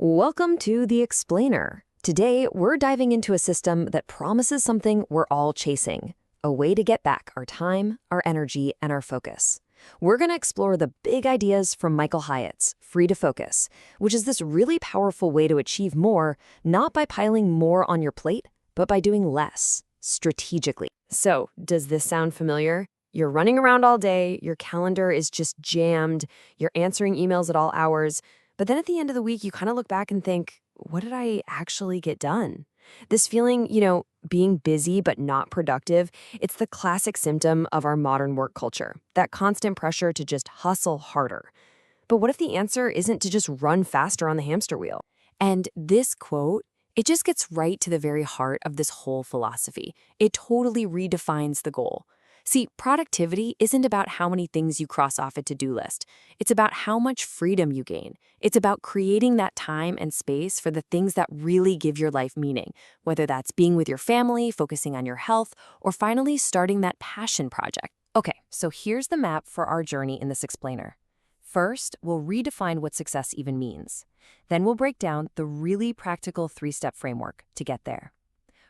Welcome to The Explainer. Today, we're diving into a system that promises something we're all chasing, a way to get back our time, our energy, and our focus. We're going to explore the big ideas from Michael Hyatt's Free to Focus, which is this really powerful way to achieve more, not by piling more on your plate, but by doing less, strategically. So, does this sound familiar? You're running around all day, your calendar is just jammed, you're answering emails at all hours, but then at the end of the week, you kind of look back and think, what did I actually get done? This feeling, being busy but not productive, it's the classic symptom of our modern work culture, that constant pressure to just hustle harder. But what if the answer isn't to just run faster on the hamster wheel? And this quote, it just gets right to the very heart of this whole philosophy. It totally redefines the goal. See, productivity isn't about how many things you cross off a to-do list. It's about how much freedom you gain. It's about creating that time and space for the things that really give your life meaning, whether that's being with your family, focusing on your health, or finally starting that passion project. Okay, so here's the map for our journey in this explainer. First, we'll redefine what success even means. Then we'll break down the really practical three-step framework to get there.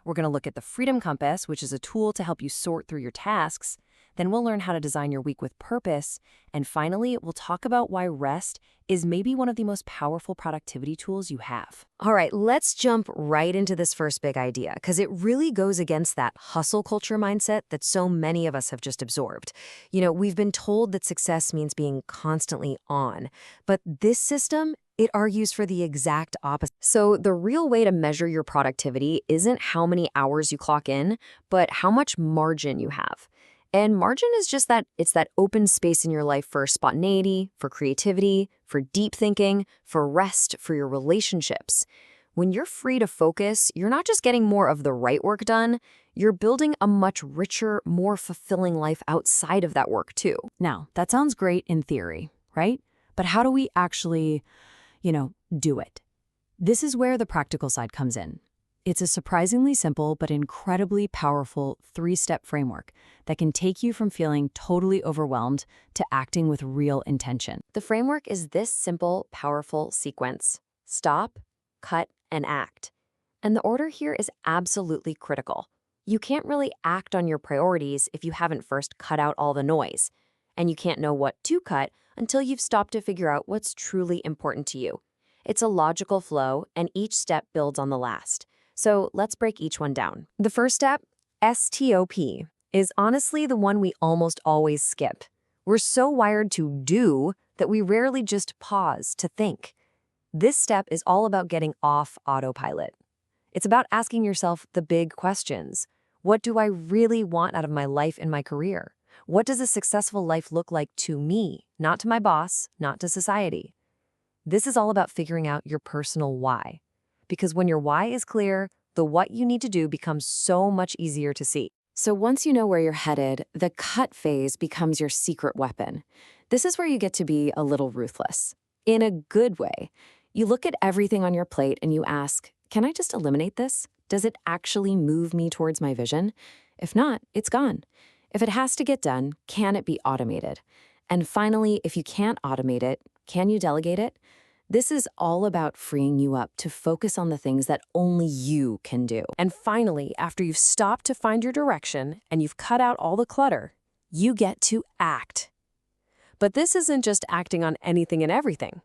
We're going to look at the Freedom Compass, which is a tool to help you sort through your tasks. Then we'll learn how to design your week with purpose. And finally, we'll talk about why rest is maybe one of the most powerful productivity tools you have. All right, let's jump right into this first big idea, because it really goes against that hustle culture mindset that so many of us have just absorbed. We've been told that success means being constantly on, but this system, it argues for the exact opposite. So the real way to measure your productivity isn't how many hours you clock in, but how much margin you have. And margin is just that, it's that open space in your life for spontaneity, for creativity, for deep thinking, for rest, for your relationships. When you're free to focus, you're not just getting more of the right work done, you're building a much richer, more fulfilling life outside of that work too. Now, that sounds great in theory, right? But how do we actually do it? This is where the practical side comes in. It's a surprisingly simple but incredibly powerful three-step framework that can take you from feeling totally overwhelmed to acting with real intention. The framework is this simple, powerful sequence: stop, cut, and act. And the order here is absolutely critical. You can't really act on your priorities if you haven't first cut out all the noise. And you can't know what to cut until you've stopped to figure out what's truly important to you. It's a logical flow, and each step builds on the last. So let's break each one down. The first step, STOP, is honestly the one we almost always skip. We're so wired to do that we rarely just pause to think. This step is all about getting off autopilot. It's about asking yourself the big questions. What do I really want out of my life and my career? What does a successful life look like to me, not to my boss, not to society? This is all about figuring out your personal why. Because when your why is clear, the what you need to do becomes so much easier to see. So once you know where you're headed, the cut phase becomes your secret weapon. This is where you get to be a little ruthless. In a good way. You look at everything on your plate and you ask, can I just eliminate this? Does it actually move me towards my vision? If not, it's gone. If it has to get done, can it be automated? And finally, if you can't automate it, can you delegate it? This is all about freeing you up to focus on the things that only you can do. And finally, after you've stopped to find your direction and you've cut out all the clutter, you get to act. But this isn't just acting on anything and everything.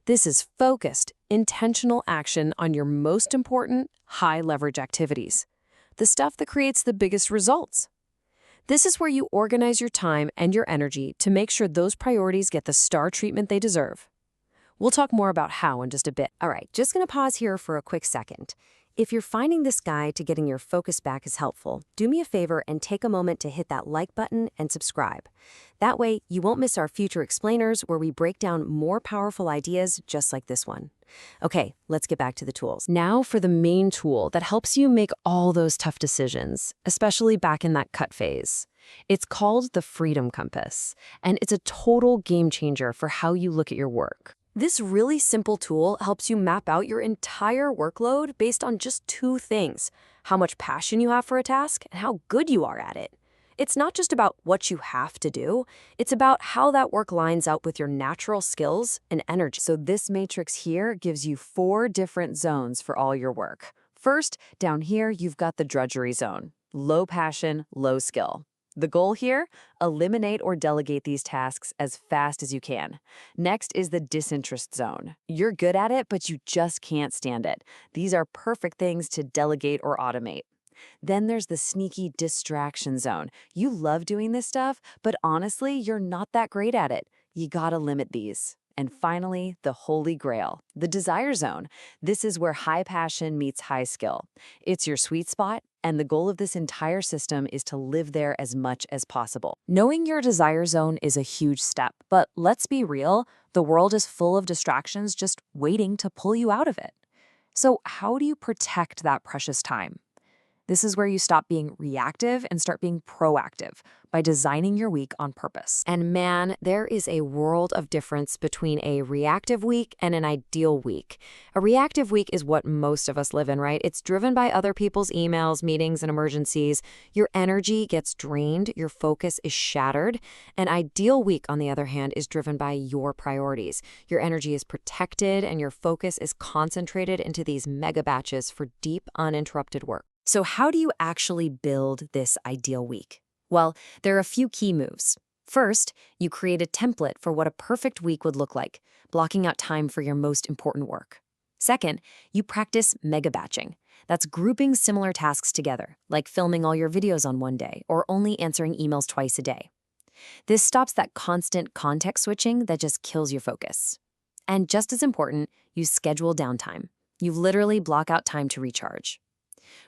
This is focused, intentional action on your most important, high-leverage activities. The stuff that creates the biggest results. This is where you organize your time and your energy to make sure those priorities get the star treatment they deserve. We'll talk more about how in just a bit. All right, just gonna pause here for a quick second. If you're finding this guide to getting your focus back is helpful, do me a favor and take a moment to hit that like button and subscribe. That way, you won't miss our future explainers where we break down more powerful ideas just like this one. Okay, let's get back to the tools. Now for the main tool that helps you make all those tough decisions, especially back in that cut phase. It's called the Freedom Compass, and it's a total game changer for how you look at your work. This really simple tool helps you map out your entire workload based on just two things: how much passion you have for a task and how good you are at it. It's not just about what you have to do, it's about how that work lines up with your natural skills and energy. So this matrix here gives you 4 different zones for all your work. First, down here, you've got the drudgery zone. Low passion, low skill. The goal here? Eliminate or delegate these tasks as fast as you can. Next is the disinterest zone. You're good at it, but you just can't stand it. These are perfect things to delegate or automate. Then there's the sneaky distraction zone. You love doing this stuff, but honestly, you're not that great at it. You gotta limit these. And finally, the holy grail, the desire zone. This is where high passion meets high skill. It's your sweet spot, and the goal of this entire system is to live there as much as possible. Knowing your desire zone is a huge step, but let's be real, the world is full of distractions just waiting to pull you out of it. So how do you protect that precious time? This is where you stop being reactive and start being proactive by designing your week on purpose. And man, there is a world of difference between a reactive week and an ideal week. A reactive week is what most of us live in, right? It's driven by other people's emails, meetings, and emergencies. Your energy gets drained, your focus is shattered. An ideal week, on the other hand, is driven by your priorities. Your energy is protected and your focus is concentrated into these mega batches for deep, uninterrupted work. So how do you actually build this ideal week? Well, there are a few key moves. First, you create a template for what a perfect week would look like, blocking out time for your most important work. Second, you practice mega batching. That's grouping similar tasks together, like filming all your videos on one day or only answering emails twice a day. This stops that constant context switching that just kills your focus. And just as important, you schedule downtime. You literally block out time to recharge.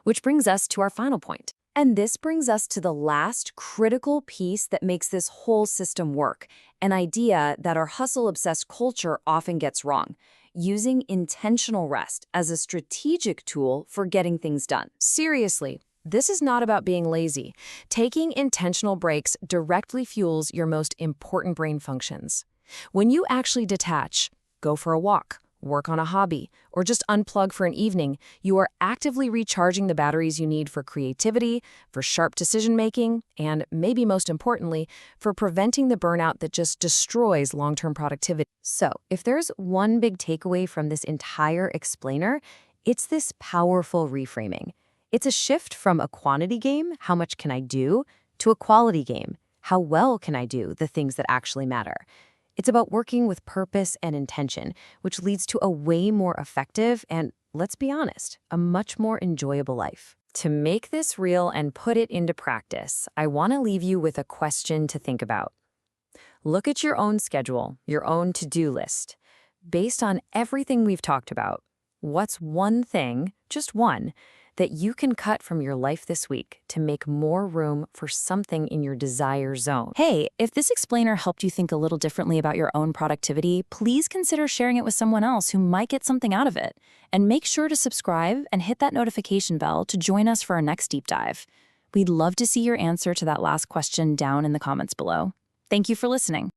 Which brings us to our final point. And this brings us to the last critical piece that makes this whole system work, an idea that our hustle-obsessed culture often gets wrong: using intentional rest as a strategic tool for getting things done. Seriously, this is not about being lazy. Taking intentional breaks directly fuels your most important brain functions. When you actually detach, go for a walk, work on a hobby, or just unplug for an evening, you are actively recharging the batteries you need for creativity, for sharp decision-making, and maybe most importantly, for preventing the burnout that just destroys long-term productivity. So, if there's one big takeaway from this entire explainer, it's this powerful reframing. It's a shift from a quantity game, how much can I do, to a quality game, how well can I do the things that actually matter. It's about working with purpose and intention, which leads to a way more effective and, let's be honest, a much more enjoyable life. To make this real and put it into practice, I want to leave you with a question to think about. Look at your own schedule, your own to-do list. Based on everything we've talked about, what's one thing, just one, that you can cut from your life this week to make more room for something in your desire zone? Hey, if this explainer helped you think a little differently about your own productivity, please consider sharing it with someone else who might get something out of it. And make sure to subscribe and hit that notification bell to join us for our next deep dive. We'd love to see your answer to that last question down in the comments below. Thank you for listening.